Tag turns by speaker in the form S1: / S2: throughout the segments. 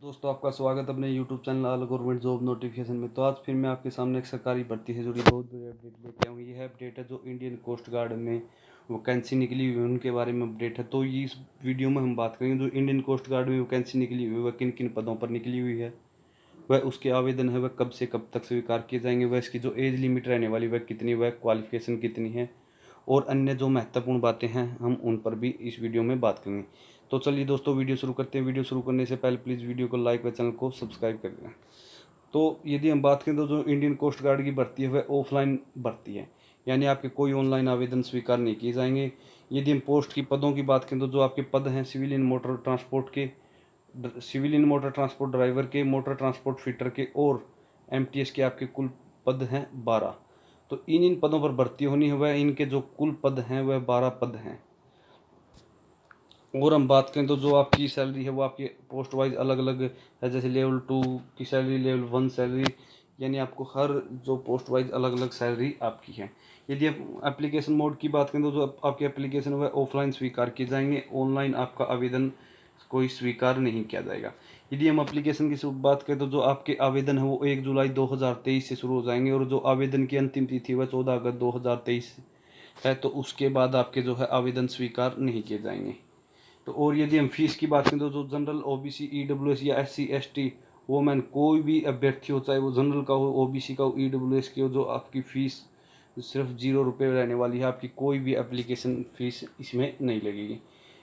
S1: दोस्तों, आपका स्वागत अपने YouTube channel all government job notification में। तो आज फिर मैं आपके सामने एक सरकारी भर्ती से जुड़ी बहुत बड़ी अपडेट लेके आऊँ। यह अपडेट है जो इंडियन कोस्ट गार्ड में वैकेंसी निकली हुई है उनके बारे में अपडेट है। तो ये इस वीडियो में हम बात करेंगे जो इंडियन कोस्ट गार्ड में वैकेंसी निकली हुई है वह किन किन पदों पर निकली हुई है, वह उसके आवेदन है वह कब से कब तक स्वीकार किए जाएंगे, वह इसकी जो एज लिमिट रहने वाली वह कितनी, वह क्वालिफिकेशन कितनी है और अन्य जो महत्वपूर्ण बातें हैं हम उन पर भी इस वीडियो में बात करेंगे। तो चलिए दोस्तों, वीडियो शुरू करते हैं। वीडियो शुरू करने से पहले प्लीज़ वीडियो को लाइक व चैनल को सब्सक्राइब कर दें। तो यदि हम बात करें तो जो इंडियन कोस्ट गार्ड की भर्ती है वह ऑफलाइन भर्ती है, यानी आपके कोई ऑनलाइन आवेदन स्वीकार नहीं किए जाएंगे। यदि हम पोस्ट की पदों की बात करें तो जो आपके पद हैं सिविलियन मोटर ट्रांसपोर्ट के, सिविलियन मोटर ट्रांसपोर्ट ड्राइवर के, मोटर ट्रांसपोर्ट फिटर के और एमटीएस के आपके कुल पद हैं 12। तो इन पदों पर भर्ती होनी है, वह इनके जो कुल पद हैं वह 12 पद हैं। और हम बात करें तो जो आपकी सैलरी है वो आपकी पोस्ट वाइज अलग अलग है, जैसे लेवल 2 की सैलरी, लेवल 1 सैलरी, यानी आपको हर जो पोस्ट वाइज अलग अलग सैलरी आपकी है। यदि आप एप्लीकेशन मोड की बात करें तो जो आपके एप्लीकेशन है वह ऑफलाइन स्वीकार किए जाएंगे, ऑनलाइन आपका आवेदन कोई स्वीकार नहीं किया जाएगा। यदि हम एप्लीकेशन की बात करें तो जो आपके आवेदन है वो 1 जुलाई 2023 से शुरू हो जाएंगे और जो आवेदन की अंतिम तिथि वह 14 अगस्त 2023 है। तो उसके बाद आपके जो है आवेदन स्वीकार नहीं किए जाएंगे। तो और यदि हम फीस की बात करें तो जो जनरल, ओबीसी, ईडब्ल्यूएस या एससी एसटी वोमेन कोई भी अभ्यर्थी हो, चाहे वो जनरल का हो, ओबीसी का हो, ईडब्ल्यूएस की हो, जो आपकी फ़ीस सिर्फ 0 रुपये रहने वाली है। आपकी कोई भी एप्लीकेशन फ़ीस इसमें नहीं लगेगी।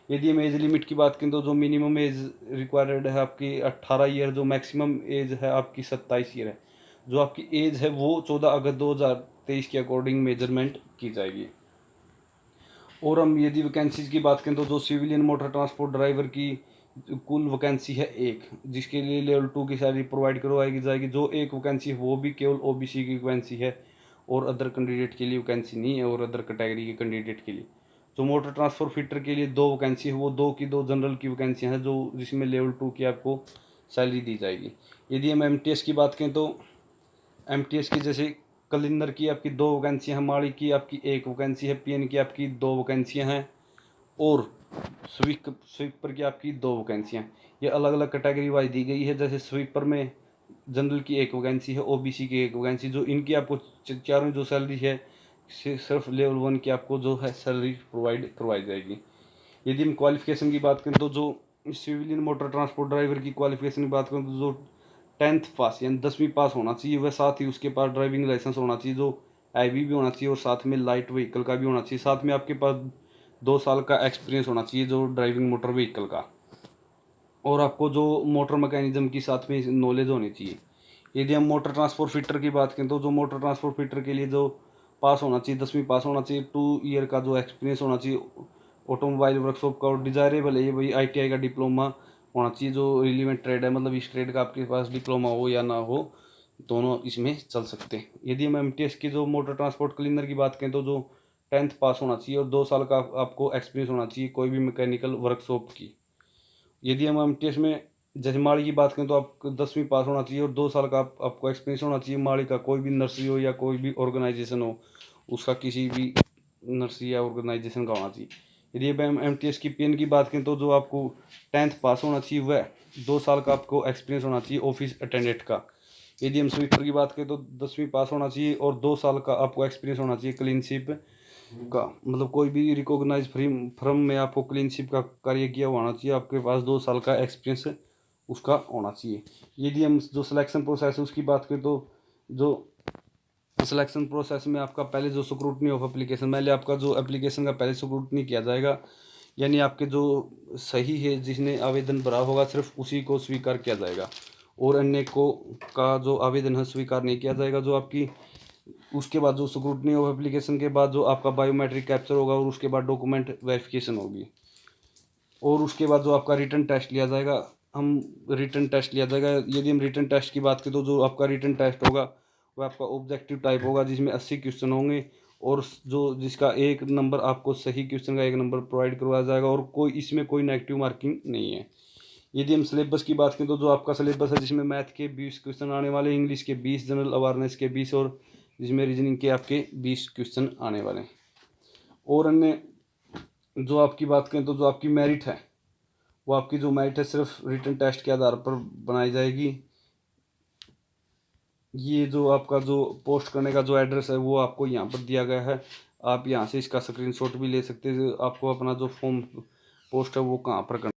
S1: यदि हम एज लिमिट की बात करें तो जो मिनिमम एज रिक्वायर्ड है आपकी 18 ईयर, जो मैक्सिमम एज है आपकी 27 ईयर है। जो आपकी एज है वो 14 अगस्त 2023 के अकॉर्डिंग मेजरमेंट की जाएगी। और हम यदि वैकेंसीज की बात करें तो जो सिविलियन मोटर ट्रांसपोर्ट ड्राइवर की कुल वैकेंसी है एक, जिसके लिए लेवल 2 की सैलरी प्रोवाइड करवाई जाएगी। जो एक वैकेंसी है वो भी केवल ओबीसी की वैकेंसी है और अदर कैंडिडेट के लिए वैकेंसी नहीं है, और अदर कैटेगरी के कैंडिडेट के लिए। जो मोटर ट्रांसफर फिटर के लिए 2 वैकेंसी है वो 2 की 2 जनरल की वैकेंसी हैं, जो जिसमें लेवल 2 की आपको सैलरी दी जाएगी। यदि हम एमटीएस की बात करें तो एमटीएस की जैसे कलिंदर की आपकी 2 वैकेंसियाँ हैं, माड़ी की आपकी 1 वैकेंसी है, पीएन की आपकी 2 वैकेंसियाँ हैं और स्वीपर की आपकी 2 वैकेंसियाँ। ये अलग अलग कैटेगरी वाइज दी गई है। जैसे स्वीपर में जनरल की 1 वैकेंसी है, ओबीसी की 1 वैकेंसी, जो इनकी आपको चारों जो सैलरी है सिर्फ लेवल 1 की आपको जो है सैलरी प्रोवाइड करवाई जाएगी। यदि हम क्वालिफिकेशन की बात करें तो जो सिविलियन मोटर ट्रांसपोर्ट ड्राइवर की क्वालिफिकेशन की बात करें तो जो 10th पास यानी 10वीं पास होना चाहिए, वह साथ ही उसके पास ड्राइविंग लाइसेंस होना चाहिए जो आईवी भी होना चाहिए और साथ में लाइट व्हीकल का भी होना चाहिए। साथ में आपके पास 2 साल का एक्सपीरियंस होना चाहिए जो ड्राइविंग मोटर व्हीकल का, और आपको जो मोटर मैकेनिज्म की साथ में नॉलेज होनी चाहिए। यदि हम मोटर ट्रांसपोर्ट फिटर की बात करें तो जो मोटर ट्रांसपोर्ट फिटर के लिए जो पास होना चाहिए, 10वीं पास होना चाहिए, 2 ईयर का जो एक्सपीरियंस होना चाहिए ऑटोमोबाइल वर्कशॉप का, और डिजायरेबल है ये भाई आईटीआई का डिप्लोमा होना चाहिए जो रिलीवेंट ट्रेड है, मतलब इस ट्रेड का आपके पास डिप्लोमा हो या ना हो, दोनों इसमें चल सकते हैं। यदि हम एमटीएस की जो मोटर ट्रांसपोर्ट क्लीनर की बात करें तो जो 10th पास होना चाहिए और 2 साल का आपको एक्सपीरियंस होना चाहिए कोई भी मैकेनिकल वर्कशॉप की। यदि हम एमटीएस में जैसे माड़ी की बात करें तो आपको 10वीं पास होना चाहिए और 2 साल का आपको एक्सपीरियंस होना चाहिए। माड़ी का कोई भी नर्सरी हो या कोई भी ऑर्गेनाइजेशन हो, उसका किसी भी नर्सरी या ऑर्गेनाइजेशन का होना चाहिए। यदि हम एमटीएस की पीएन की बात करें तो जो आपको 10th पास होना चाहिए वह 2 साल का आपको एक्सपीरियंस होना चाहिए ऑफिस अटेंडेंट का। यदि हम स्वीपर की बात करें तो 10वीं पास होना चाहिए और 2 साल का आपको एक्सपीरियंस होना चाहिए क्लीनशिप का, मतलब कोई भी रिकॉग्नाइज फर्म में आपको क्लीनशिप का कार्य किया हुआ होना चाहिए, आपके पास 2 साल का एक्सपीरियंस उसका होना चाहिए। यदि हम जो सिलेक्शन प्रोसेस है उसकी बात करें तो जो सिलेक्शन प्रोसेस में आपका पहले जो स्क्रूटनी ऑफ एप्लीकेशन, पहले आपका जो एप्लीकेशन का पहले स्क्रूटनी किया जाएगा, यानी आपके जो सही है जिसने आवेदन भरा होगा सिर्फ उसी को स्वीकार किया जाएगा और अन्य को का जो आवेदन है स्वीकार नहीं किया जाएगा। जो आपकी उसके बाद जो स्क्रूटनी ऑफ एप्लीकेशन के बाद जो आपका बायोमेट्रिक कैप्चर होगा और उसके बाद डॉक्यूमेंट वेरिफिकेशन होगी और उसके बाद जो आपका रिटन टेस्ट लिया जाएगा, रिटन टेस्ट लिया जाएगा। यदि हम रिटन टेस्ट की बात करें तो जो आपका रिटन टेस्ट होगा वह आपका ऑब्जेक्टिव टाइप होगा जिसमें 80 क्वेश्चन होंगे और जो जिसका 1 नंबर आपको सही क्वेश्चन का 1 नंबर प्रोवाइड करवाया जाएगा और कोई इसमें कोई नेगेटिव मार्किंग नहीं है। यदि हम सिलेबस की बात करें तो जो आपका सिलेबस है जिसमें मैथ के 20 क्वेश्चन आने वाले, इंग्लिश के 20, जनरल अवेयरनेस के 20 और जिसमें रीजनिंग के आपके 20 क्वेश्चन आने वाले हैं। और अन्य जो आपकी बात करें तो जो आपकी मेरिट है वो आपकी जो मेरिट है सिर्फ रिटन टेस्ट के आधार पर बनाई जाएगी। ये जो आपका जो पोस्ट करने का जो एड्रेस है वो आपको यहाँ पर दिया गया है। आप यहाँ से इसका स्क्रीनशॉट भी ले सकते हैं, आपको अपना जो फॉर्म पोस्ट है वो कहाँ पर करना